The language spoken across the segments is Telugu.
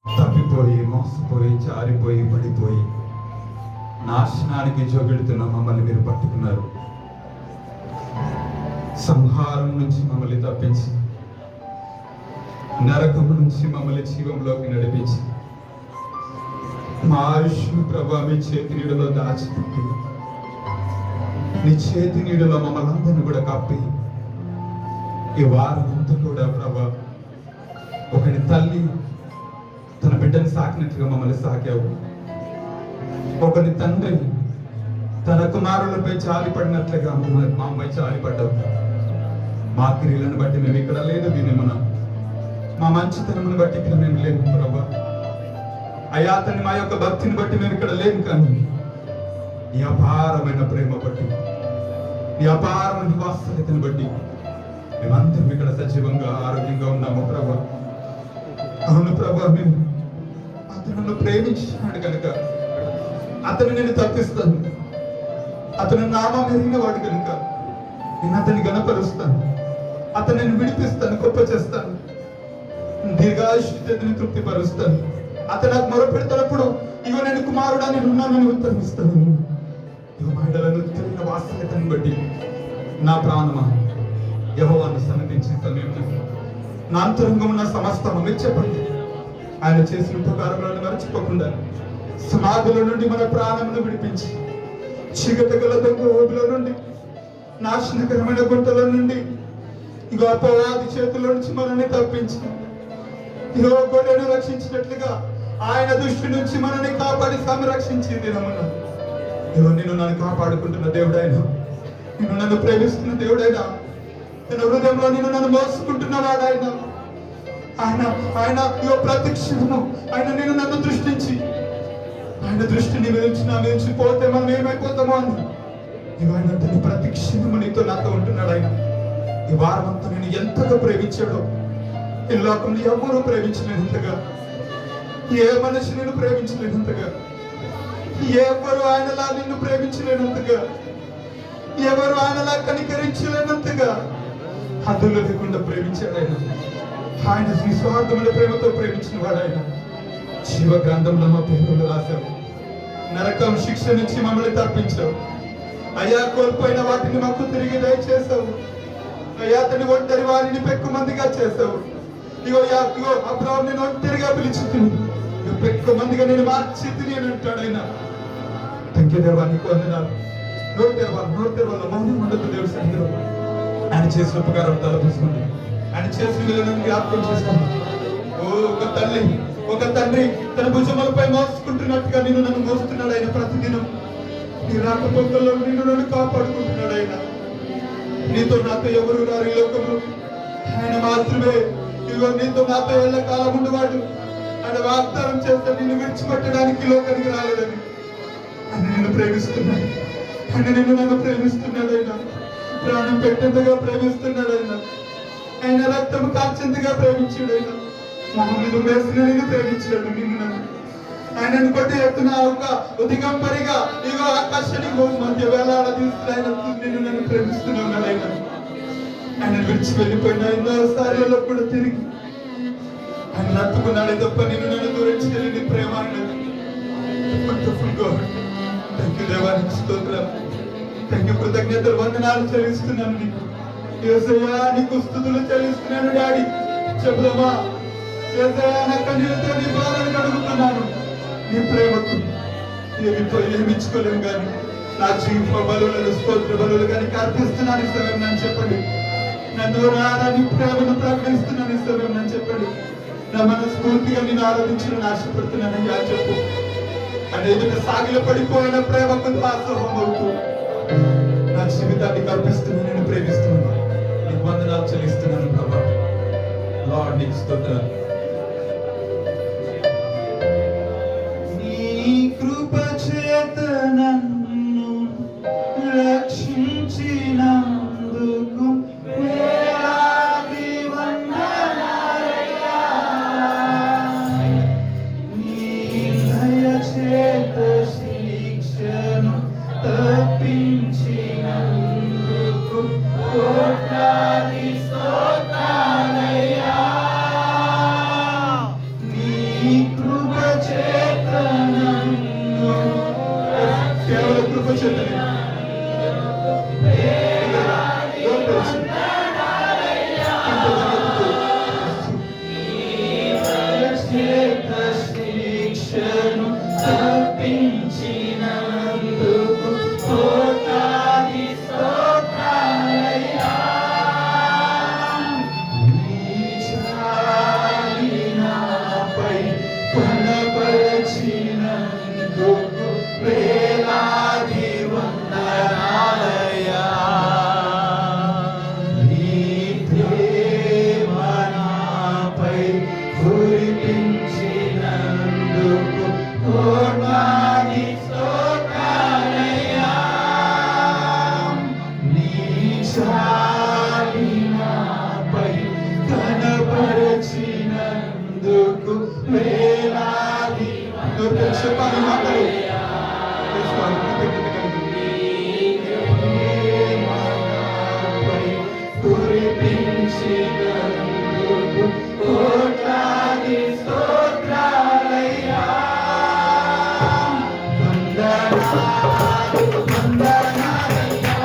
తప్పిపోయి, మోసపోయి, జారిపోయి, పడిపోయి నాశనానికి జోగెడుతున్న మమ్మల్ని మీరు పట్టుకున్నారు. సంహారం నుంచి మమ్మల్ని తప్పించి, నరకం నుంచి మమ్మల్ని జీవంలోకి నడిపించి, మా ఆయుష్ ప్రభా మీ చేతి నీడలో దాచిపెట్టి, నీ చేతి నీడలో మమ్మల్ని అందరినీ కూడా కప్పి, ఈ వారం అంతా కూడా ప్రభా ఒకటి తల్లి తన బిడ్డను సాకినట్టుగా మమ్మల్ని సాకావు. ఒకరి తండ్రి తన కుమారులపై జాలిపడినట్లుగా మా అమ్మాయి జాలిపడ్డావు. మా క్రియలను బట్టి మేము ఇక్కడ లేదు వినేమన్నా, మా మంచితనమును బట్టి ఇక్కడ మేము లేము ప్రభా. అయ్యా అతన్ని మా యొక్క భక్తిని బట్టి మేము ఇక్కడ లేము, కానీ నీ అపారమైన ప్రేమ బట్టి, నీ అపారమైన వాస్తవికతను బట్టి మేమందరం ఇక్కడ సజీవంగా ఆరోగ్యంగా ఉన్నాము ప్రభా. అవును ప్రభా, మేము అతను నన్ను ప్రేమించినాడు కనుక అతను నేను తప్పిస్తాను. అతను నామం ఎరిగిన వాడు కనుక నేను అతన్ని గణపరుస్తాను. అతను నేను విడిపిస్తాను, గొప్ప చేస్తాను, దీర్ఘాయుష్ని తృప్తిపరుస్తాను. అతను నాకు మొరపెడతానప్పుడు ఇగో నేను కుమారుడా నేను ఉన్నానని ఉత్తరమిస్తాను. ఇగో మహిళలను తెలియన వాస్తవికతను బట్టి నా ప్రాణమా యెహోవాను సన్నిధించే సమయంలో నా అంతరంగం ఉన్న సమస్తము మీరు చెప్పండి. ఆయన చేసిన ఉపకారములను మరచిపోకుండా సమాధుల నుండి మన ప్రాణమును విడిపించి, చీకటి గల దొంగ ఊబిల నుండి, నాశనకరమైన గుంటల నుండి, ఇగో అపవాది చేతుల నుంచి మనల్ని తప్పించి, ఇగో గొర్రెను రక్షించినట్లుగా ఆయన దృష్టి నుంచి మనల్ని కాపాడి సంరక్షించి దినమున ఇగో నేను నన్ను కాపాడుకుంటున్న దేవుడైనా, నేను నన్ను ప్రేమిస్తున్న దేవుడైనా, నేను హృదయంలో నేను నన్ను మోసుకుంటున్న వాడైనా, ఆయన ఇగో ప్రతిక్షణము ఆయన నేను నన్ను దృష్టించి, ఆయన దృష్టిని మించి నా మించి పోతే మనం ఏమైపోతామో అని ఇగో ఆయన తన ప్రతిక్షణము నీతో నాతో ఉంటున్నాడు. ఆయన ఈ వారం అంతా నేను ఎంతగా ప్రేమించాడో ఈ లోకంలో ఎవరు ప్రేమించలేనంతగా, ఏ మనిషి నేను ప్రేమించలేనంతగా, ఎవరు ఆయనలా నిన్ను ప్రేమించలేనంతగా, ఎవరు ఆయనలా కనికరించలేనంతగా హద్దులు లేకుండా ప్రేమించాడు ఆయన. ఆయన నిస్వార్థమైన ప్రేమతో ప్రేమించిన వాడు ఆయన. జీవ గ్రంథంలో మా పేరులు రాశావు. నరకం శిక్ష నుంచి మమ్మల్ని తప్పించావు. అయ్యా కోల్పోయిన వాటిని మాకు తిరిగి దయచేసావు. అయ్యా అతని ఒంటరి వారిని పెక్కు మందిగా చేసావు. ఇగో అబ్రాహాం నేను ఒంటరిగా పిలిచితిని, పెక్కు మందిగా నేను మార్చితిని అని అంటాడు ఆయన. థ్యాంక్ యూ దేవా, నీకు వందనాలు. నోరు తెరవాలి మౌనం ఉండదు దేవుడి సన్నిధిలో. ఆయన చేసిన ఉపకారం తలపిస్తుంది, ఆయన చేసిన విలువలను జ్ఞాపకం చేసుకోండి. ఓ ఒక తండ్రి తన భుజములపై మోసుకుంటున్నట్టుగా నేను నన్ను మోస్తున్నాడు ఆయన. ప్రతిదినం నీ రాకపోకల్లో నిన్ను నన్ను కాపాడుకుంటున్నాడు ఆయన. నీతో నాతో ఎవరు రారు ఈ లోకంలో, ఆయన మాత్రమే ఇదిగో నీతో నాతో ఎల్ల కాలం ఉండేవాడు. ఆయన వాగ్దానం చేస్తే నిన్ను విడిచిపెట్టడానికి లోకానికి రాలేదని. ఆయన నిన్ను ప్రేమిస్తున్నాడు, ఆయన నిన్ను నన్ను ప్రేమిస్తున్నాడు. ఆయన ప్రాణం పెట్టేంతగా ప్రేమిస్తున్నాడు. ఆయన రక్తం కార్చేంతగా ప్రేమించాడు. ఆయన మొహమ్మదు వేసిన నిన్ను ప్రేమించాడు. నిన్ను నన్ను ఆయనను కొట్టి ఎత్తున ఒక దిగంబరిగా ఇగో ఆకాశానికి మధ్య వేలాడదీస్తున్న ఆయన నిన్ను నన్ను ప్రేమిస్తున్నాడు. ఆయన విడిచి వెళ్ళిపోయిన ఎన్నో సార్లలో కూడా తిరిగి ఆయన నట్టుకున్నాడే తప్ప నిన్ను నన్ను దూరించి వెళ్ళిన ప్రేమ అన్నది. దేవానికి స్తోత్రం, కృతజ్ఞతలు వందనాలు చెల్లిస్తున్నాను నీకు. యేసయ్యా నీకు స్తుతులు చెల్లిస్తున్నాను డాడీ. చెబుదామా యేసయ్యా నా కన్నీళ్లతో నీ బాధను కడుగుతున్నాను. నీ ప్రేమకు ఏమి ఇచ్చుకోలేము కానీ నా జీవ బలులను స్తోత్ర బలులు కానీ అర్పిస్తున్నాను ఇస్తామేం నన్ను చెప్పండి. నన్ను రారా నీ ప్రేమను ప్రకటిస్తున్నాను ఇస్తామేం నన్ను చెప్పండి. నా మనస్ఫూర్తిగా నేను ఆరాధించిన ఆశపడుతున్నాను అయ్యా చెప్పు. అని ఎదుట సాగిల పడిపోయిన ప్రేమకు దాసోహం అవుతూ నా జీవితాన్ని కల్పిస్తున్నాను. నేను ప్రేమిస్తున్నాను, నీకు వందనాలు చెల్లిస్తున్నాను ప్రభా. లార్డ్ నీకు స్తోత్రాలు. కృప చేత నన్ను రక్షించినందుకు వేలాది వందనాలయ్యా. నీ దయ చేత శిక్షను తప్పించినందుకు కోట్లాది స్తోత్రాలయ్యా. నోరు తెరిచి చెప్పాలి ఈ మాటలు. యేసువారి కృతజ్ఞత కలిగి కురిపించినందుకు కోట్లాది స్తోత్రాలయ్యా. వందనాలు వందనాలయ్యా.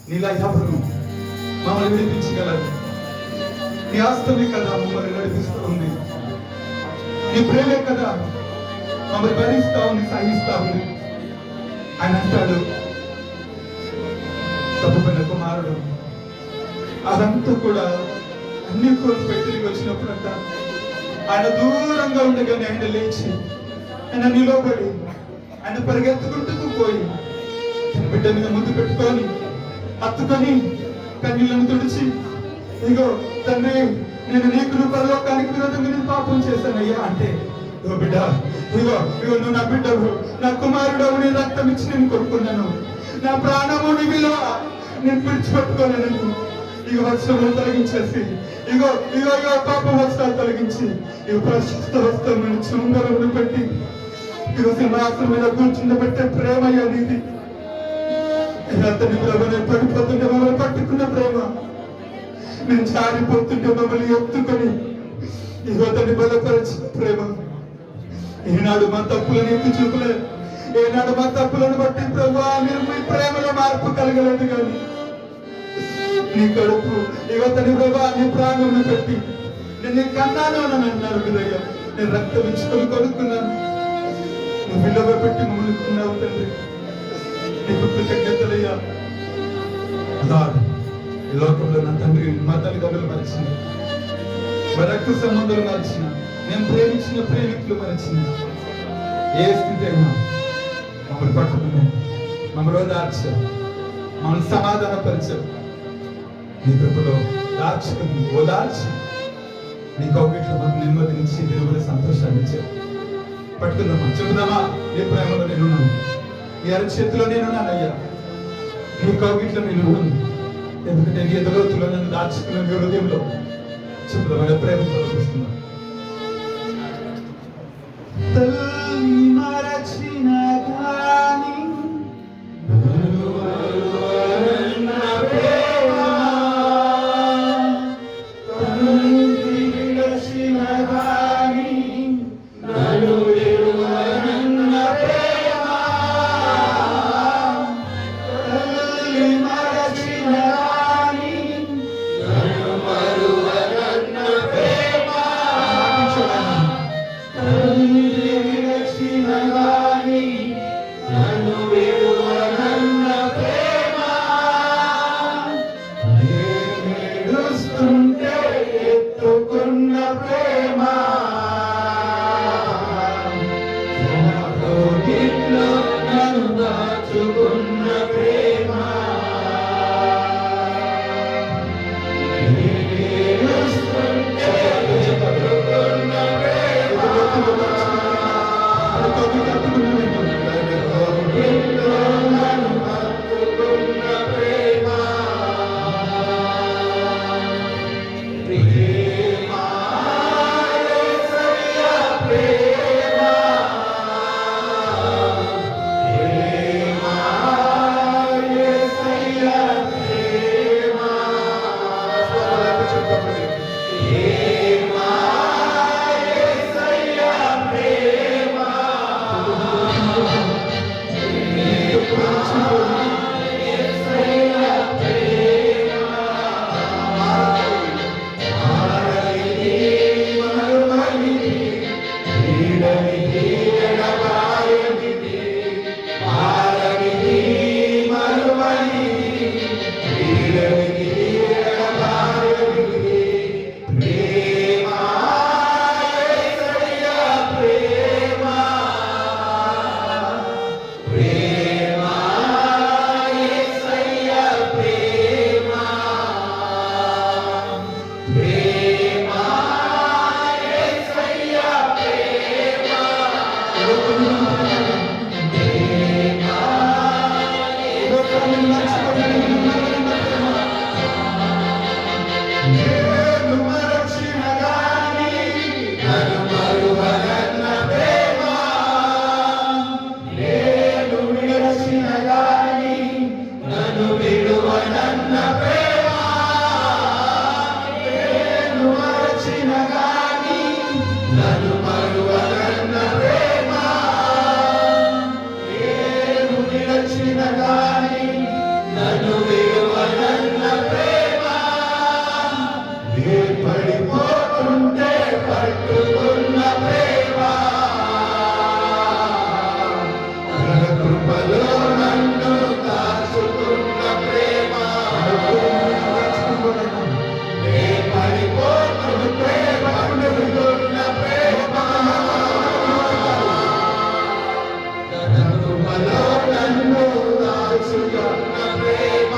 నీలా ఎవరు మమ్మల్ని విడిపించగలరు? నీ ఆస్తమే కదా మమ్మల్ని నడిపిస్తూ ఉంది. నీ ప్రేమే కదా మమ్మల్ని భరిస్తా ఉంది, సహిస్తా ఉంది. ఆయన అంటాడు, తప్పుపైన కుమారుడు అదంతా కూడా అన్ని కోల్పోయి తిరిగి వచ్చినప్పుడు అంట ఆయన దూరంగా ఉండగానే ఆయన లేచి ఆయన నిలబడి ఆయన పరిగెత్తుకుంటూ పోయి తన బిడ్డ మీద ముందు పెట్టుకొని హత్తుకొని కన్నీళ్లను తుడిచి, ఇగో తండ్రి, నేను నీకు పరలోకానికి విరోధంగా నేను పాపం చేశానయ్యా అంటే, ఇగో బిడ్డ, ఇగో ఇగో నువ్వు నా బిడ్డవు, నా కుమారుడవు, నీ రక్తం ఇచ్చి నేను కొనుక్కున్నాను, నా ప్రాణము నీ విలువ నేను విడిచిపెట్టుకోలేను. ఇగో వస్త్రములు తొలగించేసి, ఇగో ఇగో ఇగో పాపం వస్త్రాలు తొలగించి, ఇగో ప్రశస్త వస్త్రములను చుంగరములు పెట్టి, ఇగో సింహాసనం మీద కూర్చుండబెట్టే ప్రేమయ్యా నీది. అతని ప్రభుని పడిపోతుంటే మమ్మల్ని పట్టుకున్న ప్రేమ, నేను జారిపోతుంటే మమ్మల్ని ఎత్తుకొని ఇగో అతన్ని బలపరిచిన ప్రేమ. ఈనాడు మా తప్పులను ఎత్తి చూపలే, ఏనాడు మా తప్పులను బట్టి ప్రభువా మీరు మీ ప్రేమలో మార్పు కలగలేదు. కానీ నీ కడుపు ఇగో తని ప్రభువా నీ ప్రాణంలో పెట్టి నేను కన్నాను అని అన్నారు కదయ్యా. నేను రక్తం ఇచ్చుకొని కొనుక్కున్నాను, నువ్వు విలువ పెట్టి మమ్మల్ని కొన్నావు తండ్రి. నీకు కృతజ్ఞతలయ్యా. ఈ లోకంలో నా తండ్రి మా తల్లిదండ్రులు మరిచిన, మా రక్త సంబంధాలు మరిచిన, నేను ప్రేమించిన ప్రేమికులు మరిచిన, ఏ స్థితి అయినా మమ్మల్ని పట్టుకున్నాను, మమ్మల్ని ఓదార్చారు, మమ్మల్ని సమాధానపరిచారు. నీ కృపలో దార్చుకుని ఓదార్చి నీ కౌగిట్లో మాకు నెమ్మదించి విలువల సంతోషాన్ని ఇచ్చారు. పట్టుకుందామా, చెబుదామా, నీ ప్రేమలో నేనున్నాను, నీ అరచేతిలో నేనున్నానయ్యా, నీ కౌగిట్లో నేనున్నాను. ఎందుకంటే నీ ఎదులోతులో నన్ను దాచుకున్న నీ హృదయంలో చెబుదామా, ప్రేమతో చూస్తున్నాను. తల్లి మరచిన గాని నన్ను మరువరన్న ప్రేమ, తల్లి విడచిన గాని నన్ను విడువరన్న ప్రేమ, తల్లి మరచిన గాని నన్ను మరువరన్న ప్రేమ, నన్ను విడువరన్న ప్రేమ, నేడుస్తుంటే ఎత్తుకున్న ప్రేమ, కోగిట్లో నన్ను దాచుకున్న ప్రేమ, నేడుస్తుంటే ఎత్తుకున్న ప్రేమ, ఏ పడిపోతుంటే పట్టుకున్న ప్రేమ, తన కృపలో నన్ను దాచుకున్న ప్రేమ. ఏ పడిపోతుంటే పట్టుకున్న ప్రేమ, తన కృపలో నన్ను దాచుకున్న ప్రేమ.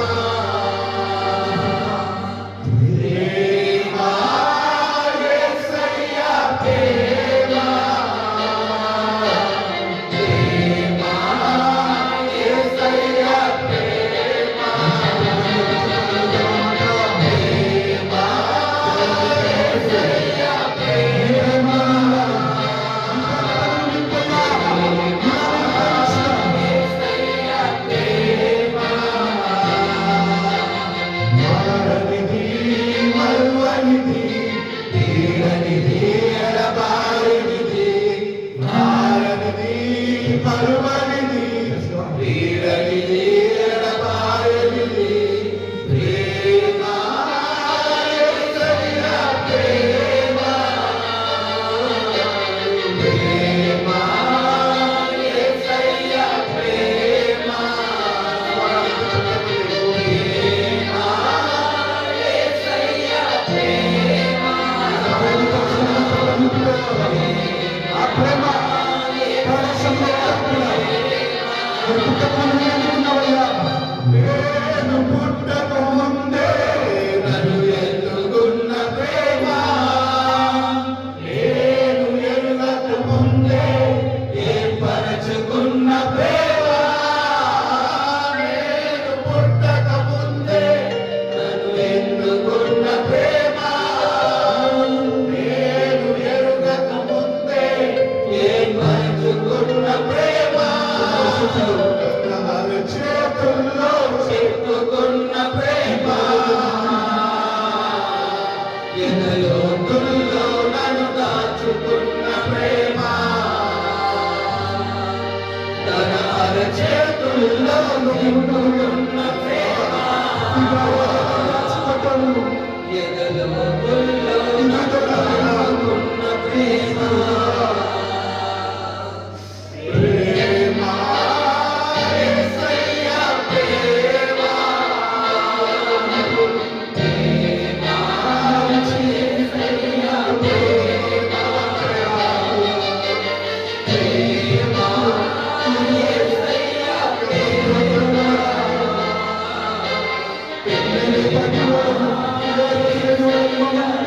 నేను పుట్టక ముందే నన్ను ఎన్నుకున్న ప్రేమ, నేను ఎరుగక ముందే ఏర్పరచుకున్న ప్రేమ. నేను పుట్టక ముందే నన్ను ఎన్నుకున్న ప్రేమ, నేను ఎరుగక ముందే ఏర్పరచుకున్న ప్రేమ. చేతుల్లో చెక్కుకున్న ప్రేమ, ఎదలోతుల్లో నన్ను దాచుకున్న ప్రేమ. తన అరచేతుల్లో నింపుకున్న ప్రేమ, ఎదలోతుల్లో దాచుకున్న ప్రేమ. Thank you.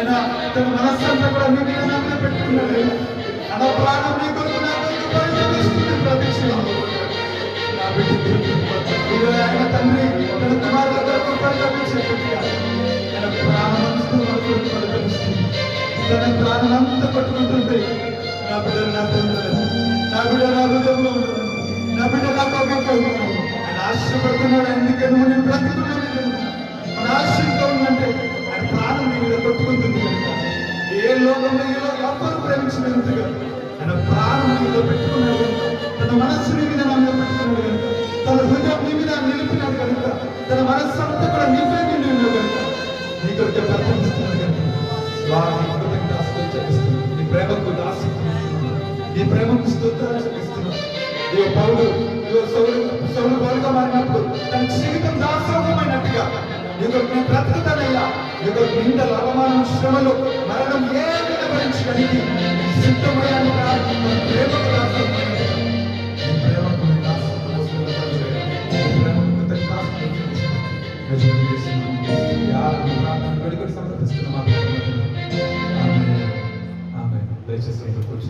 ఆయన తన మనస్సంతా కూడా నీ మీద నా మీద పెట్టుకున్నాడు. నా ప్రాణం నీ కొరకు నా కొరకు పరితపిస్తుంది ప్రతి క్షణంలో. నా బిడ్డ ఆయన తండ్రి తన కుమారుల కొరకు పరితపించేట్టుగా ఆయన ప్రాణంతో మన కొరకు పరితపిస్తుంది. తన ప్రాణంతా కొట్టుకుంటుంది. నా బిడ్డ నా తండ్రి, నా బిడ్డ నా హృదయంలో ఉన్నాడు, నా బిడ్డ నా పక్కన ఉన్నాడు. ఆయన ఆశపడుతున్నాడు. ఎందుకంటే నేను బ్రతుకుతున్నాను. మన ఆశతో ఉందంటే ఆయన ప్రాణం నీ మీద కొట్టుకుంటుంది కనుక ఏ లోకంలో ఎవరు ప్రేమించినంతగా ఆయన ప్రాణం నీ మీద పెట్టుకున్నాడు కనుక, తన మనస్సు నీ మీద నా మీద పెట్టుకున్నాడు కనుక, తన హృదయం నీ మీద నిలిపినాడు కనుక, తన మనస్సు అంతా కూడా నీపై నిండి ఉన్నాడు కనుక నీ కొరకు ప్రార్థిస్తున్నాడు కనుక వారిని కృతజ్ఞతాస్తుతులు చెల్లిస్తున్నాడు. నీ ప్రేమకు దాసిస్తున్నాడు, నీ ప్రేమకు స్తోత్రాలు చెల్లిస్తున్నాడు. ఇదిగో పౌలు, ఇదిగో సౌలు పౌలుగా మారినప్పుడు తన జీవితం దాసోహమైనట్టుగా నీకు నీ బ్రతుకుతానయ్యా, నీకు నిందలు, అవమానం, శ్రమలు, మరణం ఏమైనా భరించడానికి సిద్ధమయ్యాను. ప్రేమకు దాసోహమైనట్టుగా నీ ప్రేమకు సమర్పిస్తున్నాం. దయచేసి